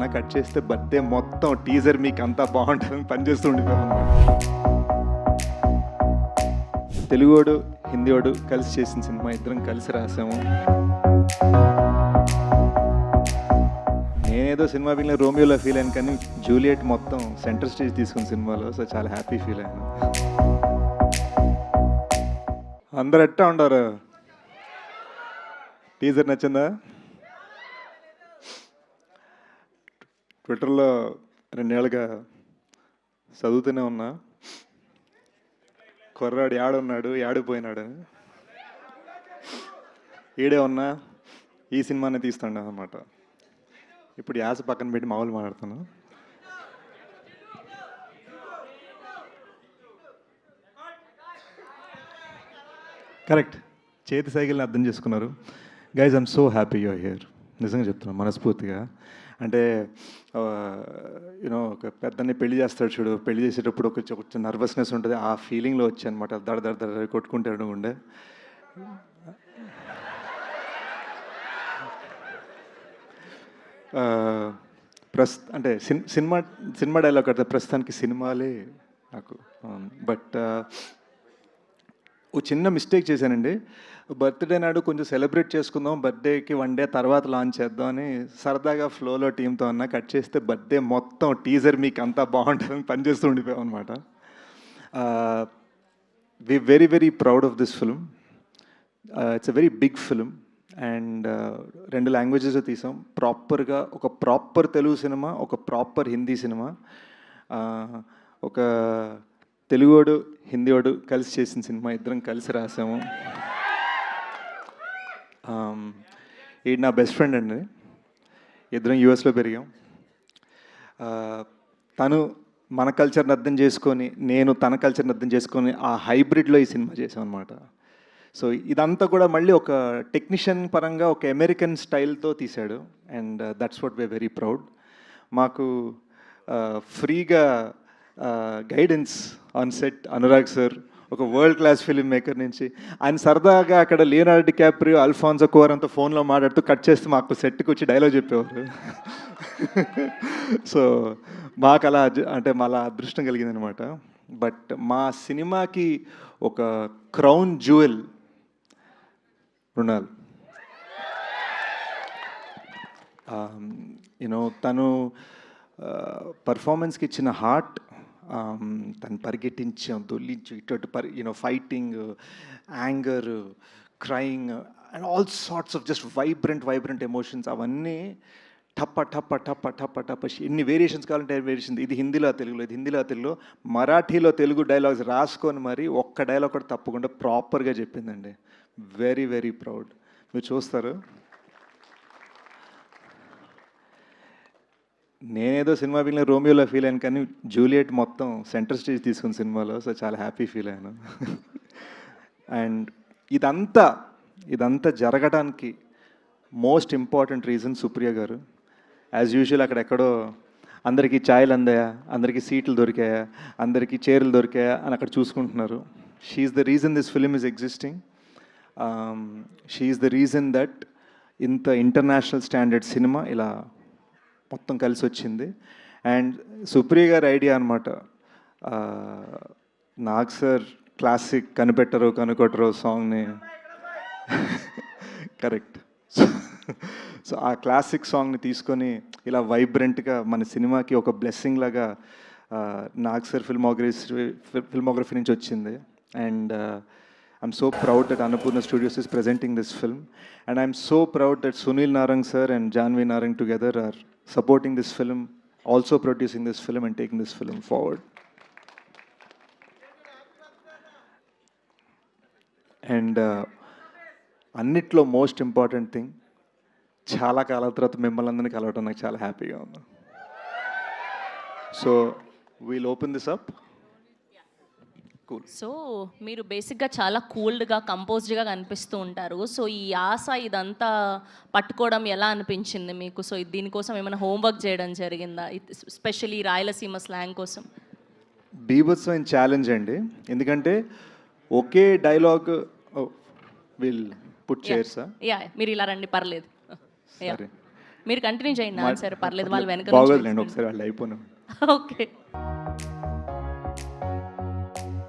అన్న కట్ చేస్తే బర్త్డే మొత్తం టీజర్ మీకు అంతా బాగుంటుందని పనిచేస్తూ ఉండిపోయాం. తెలుగోడు హిందీవాడు కలిసి చేసిన సినిమా, ఇద్దరం కలిసి రాసాము. నేనేదో సినిమా ఫీల్ రోమియోలో ఫీల్ అయ్యాను, కానీ జూలియట్ మొత్తం సెంటర్ స్టేజ్ తీసుకున్న సినిమాలో. సో చాలా హ్యాపీ ఫీల్ అయ్యాను. అందరు ఎట్టా ఉండారు? టీజర్ నచ్చిందా? ట్విట్టర్లో 2 ఏళ్ళుగా చదువుతూనే ఉన్నా, కుర్రాడు యాడున్నాడు యాడిపోయినాడని. ఈడే ఉన్నా ఈ సినిమానే తీస్తాడు అన్నమాట. ఇప్పుడు యాస పక్కన పెట్టి మామూలు మాట్లాడుతాను. కరెక్ట్, చేతి సైకిల్ని అర్థం చేసుకున్నారు. Guys, I'm so happy you're here. నిజంగా చెప్తున్నాను మనస్ఫూర్తిగా. అంటే యూనో ఒక పెద్దని పెళ్లి చేస్తాడు చూడు, పెళ్లి చేసేటప్పుడు ఒక నర్వస్నెస్ ఉంటుంది, ఆ ఫీలింగ్లో వచ్చి అనమాట. దడ దడ దడ కొట్టుకుంటాడు ఉండే. అంటే సినిమా డైలాగ్ అంటే ప్రస్తుతానికి సినిమాలే నాకు. బట్ ఓ చిన్న మిస్టేక్ చేశానండి. బర్త్డే నాడు కొంచెం సెలబ్రేట్ చేసుకుందాం, బర్త్డేకి 1 డే తర్వాత లాంచ్ చేద్దాం అని సరదాగా ఫ్లోలో టీంతో అన్న కట్ చేస్తే బర్త్డే మొత్తం టీజర్ మీకు అంతా బాగుంటుందని పనిచేస్తూ ఉండిపోయాం అనమాట. We very very proud of this film. It's a very big film and 2 languages తీసాం. ప్రాపర్గా ఒక ప్రాపర్ తెలుగు సినిమా, ఒక ప్రాపర్ హిందీ సినిమా. ఒక తెలుగోడు హిందీవాడు కలిసి చేసిన సినిమా, ఇద్దరం కలిసి రాసాము. ఈడు నా బెస్ట్ ఫ్రెండ్ అండి, ఇద్దరం యూఎస్లో పెరిగాం. తను మన కల్చర్ని అర్థం చేసుకొని, నేను తన కల్చర్ని అర్థం చేసుకొని ఆ హైబ్రిడ్లో ఈ సినిమా చేసాం అనమాట. సో ఇదంతా కూడా మళ్ళీ ఒక టెక్నీషియన్ పరంగా ఒక అమెరికన్ స్టైల్తో తీశాడు and that's what we are very proud. మాకు ఫ్రీగా guidance on set Anurag sir, ఒక వరల్డ్ క్లాస్ ఫిల్మ్ మేకర్ నుంచి. ఆయన సరదాగా అక్కడ లియోనార్డో డికాప్రియో, అల్ఫాన్సో కువారంతో ఫోన్లో మాట్లాడుతూ కట్ చేస్తే మాకు సెట్కి వచ్చి డైలాగ్ చెప్పేవారు. సో మాకు అలా అంటే మాలా అదృష్టం కలిగిందనమాట. బట్ మా సినిమాకి ఒక క్రౌన్ జ్యువెల్ మృణాల్. యూనో తను పర్ఫార్మెన్స్కి ఇచ్చిన హార్ట్, తను పరిగెట్టించాం, దొల్లించు, ఇటు fighting, anger, crying and all sorts of just vibrant emotions, అవన్నీ టప్ప టప్ప టప్ప టప్ప టప్ప ఎన్ని వేరియేషన్స్ కావాలంటే వేరియేషన్. ఇది హిందీలో తెలుగులో, ఇది హిందీలో తెలుగులో, మరాఠీలో తెలుగు డైలాగ్స్ రాసుకొని మరి ఒక్క డైలాగ్ కూడా తప్పకుండా ప్రాపర్గా చెప్పిందండి. Very very proud. మీరు చూస్తారు. నేనేదో సినిమా ఫీల్ రోమియోలో ఫీల్ అయ్యాను, కానీ జూలియట్ మొత్తం సెంటర్ స్టేజ్ తీసుకున్న సినిమాలో. సో చాలా హ్యాపీ ఫీల్ అయ్యాను. అండ్ ఇదంతా జరగడానికి మోస్ట్ ఇంపార్టెంట్ రీజన్ సుప్రియ గారు. యాజ్ యూజువల్ అక్కడెక్కడో అందరికీ ఛాయలు అందాయా, అందరికీ సీట్లు దొరికాయా, అందరికీ చైర్లు దొరికాయా అని అక్కడ చూసుకుంటున్నారు. She is the reason this film is existing. She is the reason that ఇంత ఇంటర్నేషనల్ స్టాండర్డ్ సినిమా ఇలా మొత్తం కలిసి వచ్చింది. అండ్ సుప్రియ గారి ఐడియా అనమాట. నాగ్ సార్ క్లాసిక్ కనిపెట్టరు కనుకొట్టరు సాంగ్ని కరెక్ట్. సో ఆ క్లాసిక్ సాంగ్ని తీసుకొని ఇలా వైబ్రెంట్గా మన సినిమాకి ఒక బ్లెస్సింగ్ లాగా నాగ్ సార్ ఫిల్మోగ్రఫీ నుంచి వచ్చింది. And I'm so proud that Annapurna Studios is presenting this film, and I'm so proud that Sunil Narang sir and Janvi Narang together are supporting this film, also producing this film and taking this film forward. And అన్నిట్లో most important thing, చాలా కాలాల తర్వాత మిమ్మల్ని అందరినీ కలవటం నాకు చాలా హ్యాపీగా ఉంది. So we'll open this up. So మీరు బేసిక్గా చాలా కూల్డ్గా కంపోజ్డ్గా కనిపిస్తూ ఉంటారు. సో ఈ ఆశ ఇదంతా పట్టుకోవడం ఎలా అనిపించింది మీకు? సో దీనికోసం ఏమైనా హోంవర్క్ చేయడం జరిగిందా, స్పెషల్లీ రాయలసీమ స్లాంగ్ కోసం? బీభత్సమైన ఛాలెంజ్ అండి, ఎందుకంటే ఒకే డైలాగ్ విల్ పుట్ చైర్సా. యా, మీరు ఇలా రండి, పర్లేదు. సరే. మీరు కంటిన్యూ చేయండి ఆన్సర్ పర్లేదు, వాళ్ళు వెనక బాగోదులేండి ఒకసారి వాళ్ళు అయిపోయినా ఓకే.